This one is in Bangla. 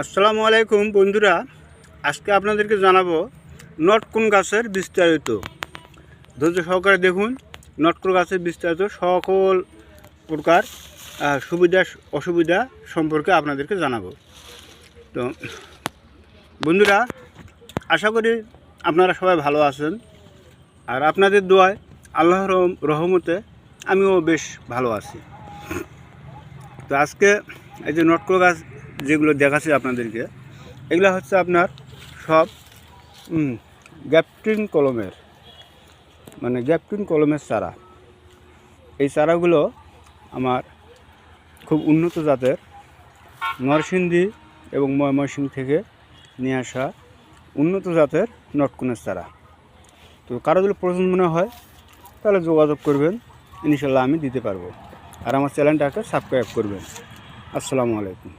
আসসালামু আলাইকুম বন্ধুরা, আজকে আপনাদেরকে জানাবো নটকুন গাছের বিস্তারিত। ধৈর্য সহকারে দেখুন। নটকুন গাছের বিস্তারিত সকল প্রকার সুবিধা অসুবিধা সম্পর্কে আপনাদেরকে জানাবো। তো বন্ধুরা, আশা করি আপনারা সবাই ভালো আছেন, আর আপনাদের দোয়ায় আল্লাহর রহমতে আমিও বেশ ভালো আছি। তো আজকে এই যে নটকুন গাছ যেগুলো দেখাচ্ছি আপনাদেরকে, এগুলো হচ্ছে আপনার সব গ্যাপটিন কলমের চারা। এই চারাগুলো আমার খুব উন্নত জাতের নরসিংদী এবং ময়মনসিংহ থেকে নিয়ে আসা উন্নত জাতের নটকুনের চারা। তো কারো যদি প্রয়োজন মনে হয় তাহলে যোগাযোগ করবেন, ইনশাল্লাহ আমি দিতে পারবো। আর আমার চ্যানেলটাকে সাবস্ক্রাইব করবেন। আসসালামু আলাইকুম।